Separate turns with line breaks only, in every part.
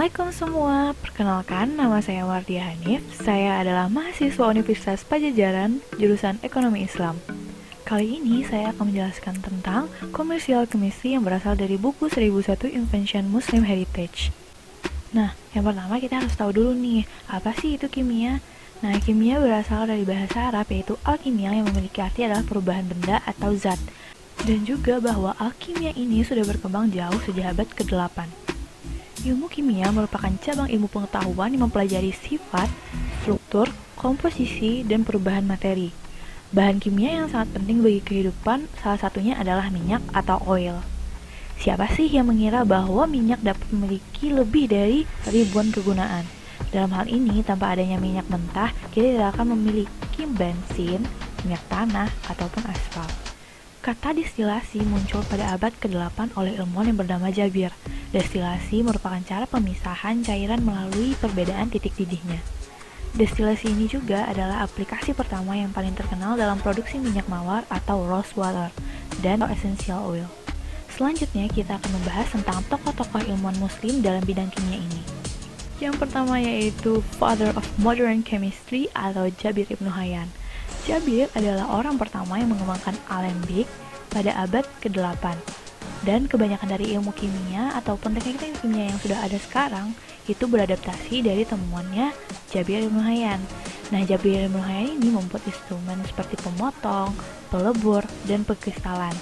Assalamualaikum semua, perkenalkan nama saya Wardia Hanif. Saya adalah mahasiswa Universitas Pajajaran, jurusan Ekonomi Islam. Kali ini saya akan menjelaskan tentang Commercial Chemistry yang berasal dari buku 1001 Invention Muslim Heritage. Nah, yang pertama kita harus tahu dulu nih, apa sih itu kimia? Nah, kimia berasal dari bahasa Arab yaitu alkimia yang memiliki arti adalah perubahan benda atau zat. Dan juga bahwa alkimia ini sudah berkembang jauh sejak abad ke-8. Ilmu kimia merupakan cabang ilmu pengetahuan yang mempelajari sifat, struktur, komposisi, dan perubahan materi. Bahan kimia yang sangat penting bagi kehidupan salah satunya adalah minyak atau oil. Siapa sih yang mengira bahwa minyak dapat memiliki lebih dari ribuan kegunaan? Dalam hal ini, tanpa adanya minyak mentah, kita tidak akan memiliki bensin, minyak tanah, ataupun aspal. Kata distilasi muncul pada abad ke-8 oleh ilmuwan yang bernama Jabir. Destilasi merupakan cara pemisahan cairan melalui perbedaan titik didihnya. Destilasi ini juga adalah aplikasi pertama yang paling terkenal dalam produksi minyak mawar atau rose water dan essential oil. Selanjutnya kita akan membahas tentang tokoh-tokoh ilmuwan muslim dalam bidang kimia ini. Yang pertama yaitu Father of Modern Chemistry atau Jabir Ibnu Hayyan. Jabir adalah orang pertama yang mengembangkan alembik pada abad ke-8. Dan kebanyakan dari ilmu kimia ataupun teknik-teknik kimia yang sudah ada sekarang itu beradaptasi dari temuannya Jabir Ibnu Hayyan. Nah, Jabir Ibnu Hayyan ini membuat instrumen seperti pemotong, pelebur, dan pengkristalan.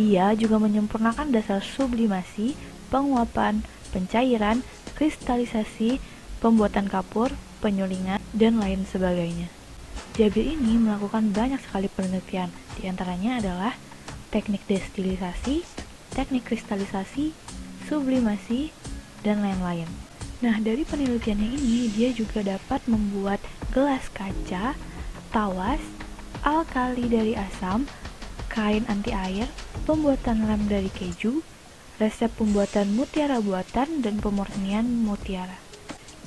Ia juga menyempurnakan dasar sublimasi, penguapan, pencairan, kristalisasi, pembuatan kapur, penyulingan, dan lain sebagainya. Jabir ini melakukan banyak sekali penelitian, diantaranya adalah teknik destilisasi, teknik kristalisasi, sublimasi, dan lain-lain. Nah, dari penelitiannya ini, dia juga dapat membuat gelas kaca, tawas, alkali dari asam, kain anti air, pembuatan lem dari keju, resep pembuatan mutiara buatan, dan pemurnian mutiara.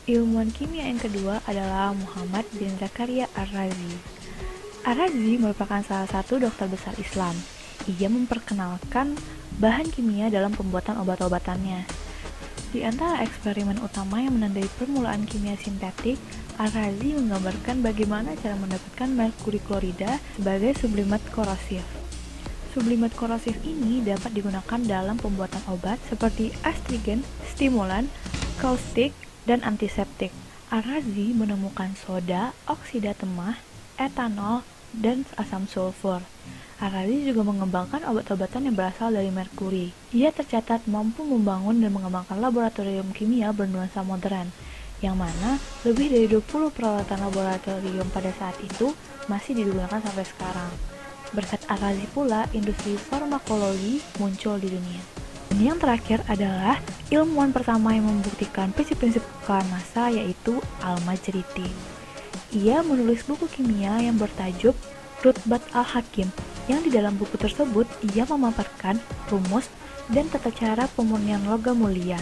Ilmuwan kimia yang kedua adalah Muhammad bin Zakaria Ar-Razi. Ar-Razi merupakan salah satu dokter besar Islam. Ia memperkenalkan bahan kimia dalam pembuatan obat-obatannya. Di antara eksperimen utama yang menandai permulaan kimia sintetik, Ar-Razi menggambarkan bagaimana cara mendapatkan merkuri klorida sebagai sublimat korosif. Sublimat korosif ini dapat digunakan dalam pembuatan obat seperti astrigen, stimulan, kaustik, dan antiseptik. Ar-Razi menemukan soda, oksida temah, etanol, dan asam sulfur. Ar-Razi juga mengembangkan obat-obatan yang berasal dari merkuri. Ia tercatat mampu membangun dan mengembangkan laboratorium kimia bernuansa modern, yang mana lebih dari 20 peralatan laboratorium pada saat itu masih digunakan sampai sekarang. Berkat Ar-Razi pula, industri farmakologi muncul di dunia. Dan yang terakhir adalah ilmuwan pertama yang membuktikan prinsip-prinsip kekalahan massa, yaitu Al-Majriti. Ia menulis buku kimia yang bertajuk Rutbat Al-Hakim, yang di dalam buku tersebut ia memaparkan rumus dan tata cara pemurnian logam mulia.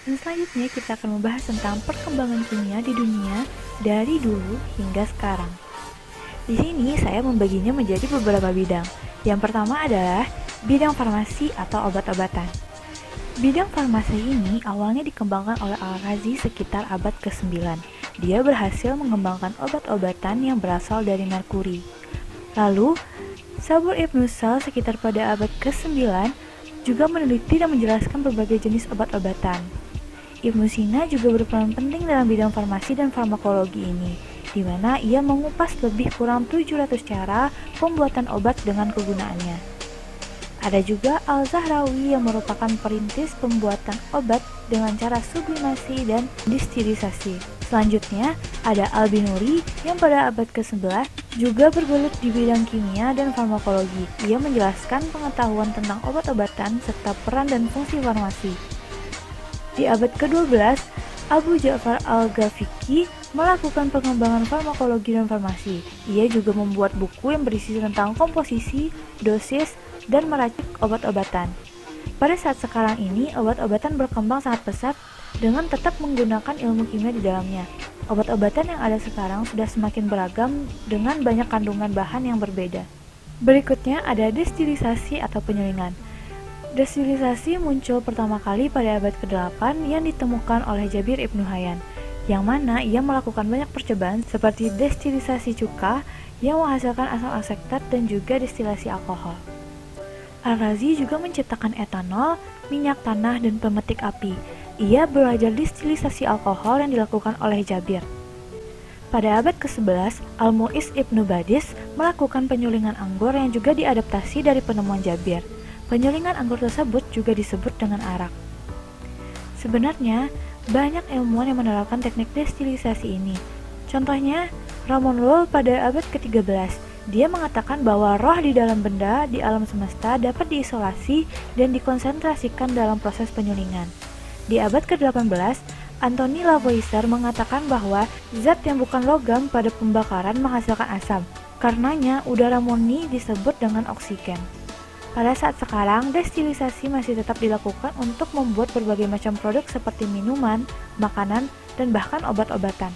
Dan selanjutnya kita akan membahas tentang perkembangan kimia di dunia dari dulu hingga sekarang. Di sini saya membaginya menjadi beberapa bidang. Yang pertama adalah bidang farmasi atau obat-obatan. Bidang farmasi ini awalnya dikembangkan oleh Al-Razi sekitar abad ke-9. Dia berhasil mengembangkan obat-obatan yang berasal dari merkuri. Lalu, Sabur Ibn Sal sekitar pada abad ke-9 juga meneliti dan menjelaskan berbagai jenis obat-obatan. Ibnu Sina juga berperan penting dalam bidang farmasi dan farmakologi ini, di mana ia mengupas lebih kurang 700 cara pembuatan obat dengan kegunaannya. Ada juga Al-Zahrawi yang merupakan perintis pembuatan obat dengan cara sublimasi dan distilisasi. Selanjutnya, ada Al-Binuri yang pada abad ke-11 juga bergelut di bidang kimia dan farmakologi. Ia menjelaskan pengetahuan tentang obat-obatan serta peran dan fungsi farmasi. Di abad ke-12, Abu Ja'far Al-Ghafiqi melakukan pengembangan farmakologi dan farmasi. Ia juga membuat buku yang berisi tentang komposisi, dosis, dan meracik obat-obatan. Pada saat sekarang ini, obat-obatan berkembang sangat pesat dengan tetap menggunakan ilmu kimia di dalamnya. Obat-obatan yang ada sekarang sudah semakin beragam dengan banyak kandungan bahan yang berbeda. Berikutnya ada destilisasi atau penyulingan. Destilisasi muncul pertama kali pada abad ke-8 yang ditemukan oleh Jabir Ibnu Hayyan, yang mana ia melakukan banyak percobaan seperti destilisasi cuka yang menghasilkan asam asetat dan juga destilasi alkohol. Al-Razi juga menciptakan etanol, minyak tanah, dan pemetik api. Ia belajar destilisasi alkohol yang dilakukan oleh Jabir. Pada abad ke-11, Al-Mu'izz Ibnu Badis melakukan penyulingan anggur yang juga diadaptasi dari penemuan Jabir. Penyulingan anggur tersebut juga disebut dengan arak. Sebenarnya, banyak ilmuwan yang menerapkan teknik destilisasi ini. Contohnya, Ramon Lull pada abad ke-13. Dia mengatakan bahwa roh di dalam benda di alam semesta dapat diisolasi dan dikonsentrasikan dalam proses penyulingan. Di abad ke-18, Anthony Lavoisier mengatakan bahwa zat yang bukan logam pada pembakaran menghasilkan asam. Karenanya, udara murni disebut dengan oksigen. Pada saat sekarang, destilisasi masih tetap dilakukan untuk membuat berbagai macam produk seperti minuman, makanan, dan bahkan obat-obatan.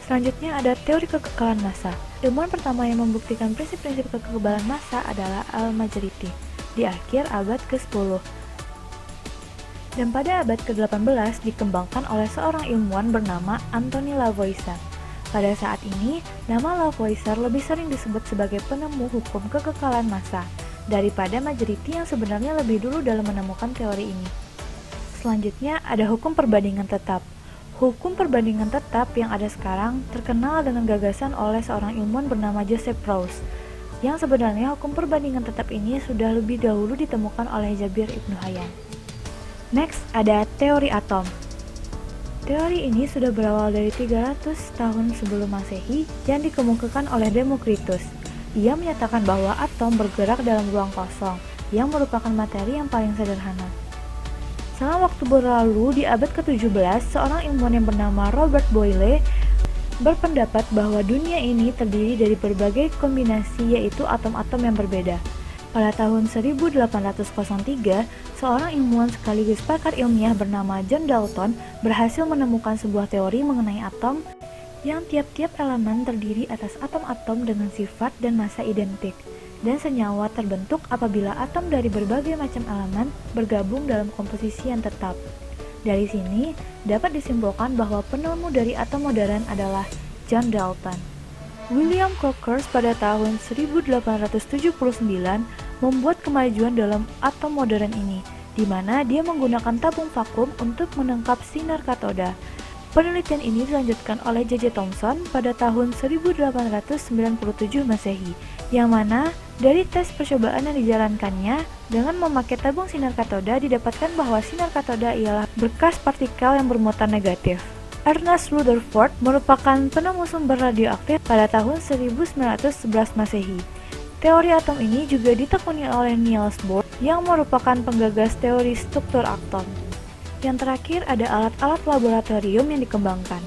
Selanjutnya ada teori kekekalan massa. Ilmuwan pertama yang membuktikan prinsip-prinsip kekebalan massa adalah Al-Majriti di akhir abad ke-10. Dan pada abad ke-18 dikembangkan oleh seorang ilmuwan bernama Anthony Lavoisier. Pada saat ini, nama Lavoisier lebih sering disebut sebagai penemu hukum kekekalan massa daripada Majriti yang sebenarnya lebih dulu dalam menemukan teori ini. Selanjutnya ada hukum perbandingan tetap. Hukum perbandingan tetap yang ada sekarang terkenal dengan gagasan oleh seorang ilmuwan bernama Joseph Proust, yang sebenarnya hukum perbandingan tetap ini sudah lebih dahulu ditemukan oleh Jabir Ibnu Hayyan. Next, ada teori atom. Teori ini sudah berawal dari 300 tahun sebelum Masehi yang dikemukakan oleh Demokritus. Ia menyatakan bahwa atom bergerak dalam ruang kosong, yang merupakan materi yang paling sederhana. Selang waktu berlalu, di abad ke-17, seorang ilmuwan yang bernama Robert Boyle berpendapat bahwa dunia ini terdiri dari berbagai kombinasi, yaitu atom-atom yang berbeda. Pada tahun 1803, seorang ilmuwan sekaligus pakar ilmiah bernama John Dalton berhasil menemukan sebuah teori mengenai atom yang tiap-tiap elemen terdiri atas atom-atom dengan sifat dan massa identik, dan senyawa terbentuk apabila atom dari berbagai macam elemen bergabung dalam komposisi yang tetap. Dari sini, dapat disimpulkan bahwa penemu dari atom modern adalah John Dalton. William Crookes pada tahun 1879 membuat kemajuan dalam atom modern ini, di mana dia menggunakan tabung vakum untuk menangkap sinar katoda. Penelitian ini dilanjutkan oleh J.J. Thomson pada tahun 1897 Masehi, yang mana dari tes percobaan yang dijalankannya dengan memakai tabung sinar katoda didapatkan bahwa sinar katoda ialah berkas partikel yang bermuatan negatif. Ernest Rutherford merupakan penemu sumber radioaktif pada tahun 1911 Masehi. Teori atom ini juga ditekuni oleh Niels Bohr yang merupakan penggagas teori struktur atom. Yang terakhir ada alat-alat laboratorium yang dikembangkan.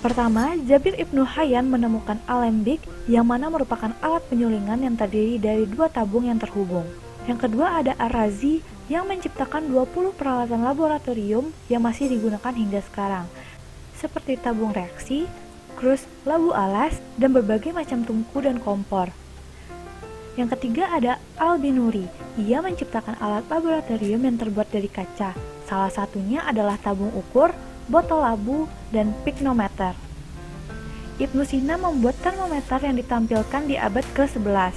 Pertama, Jabir Ibnu Hayyan menemukan alembik yang mana merupakan alat penyulingan yang terdiri dari dua tabung yang terhubung. Yang kedua ada Al-Razi yang menciptakan 20 peralatan laboratorium yang masih digunakan hingga sekarang, seperti tabung reaksi, krus, labu alas, dan berbagai macam tungku dan kompor. Yang ketiga ada Al-Binuri. Ia menciptakan alat laboratorium yang terbuat dari kaca. Salah satunya adalah tabung ukur, botol labu, dan pignometer. Ibnu Sina membuat termometer yang ditampilkan di abad ke-11.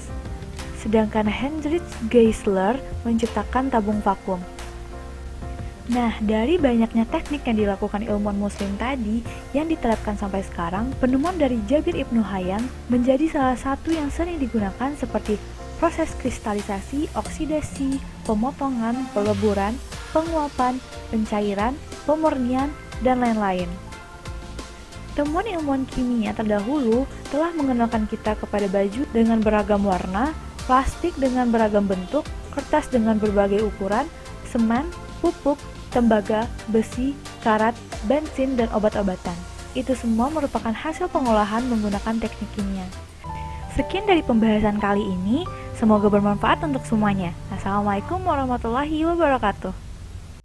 Sedangkan Heinrich Geissler menciptakan tabung vakum. Nah, dari banyaknya teknik yang dilakukan ilmuwan muslim tadi yang diterapkan sampai sekarang, penemuan dari Jabir Ibnu Hayyan menjadi salah satu yang sering digunakan seperti proses kristalisasi, oksidasi, pemotongan, peleburan, penguapan, pencairan, pemurnian, dan lain-lain. Temuan ilmuwan kimia terdahulu telah mengenalkan kita kepada baju dengan beragam warna, plastik dengan beragam bentuk, kertas dengan berbagai ukuran, semen, pupuk, tembaga, besi, karat, bensin, dan obat-obatan. Itu semua merupakan hasil pengolahan menggunakan teknik kimia. Sekian dari pembahasan kali ini, semoga bermanfaat untuk semuanya. Assalamualaikum warahmatullahi wabarakatuh.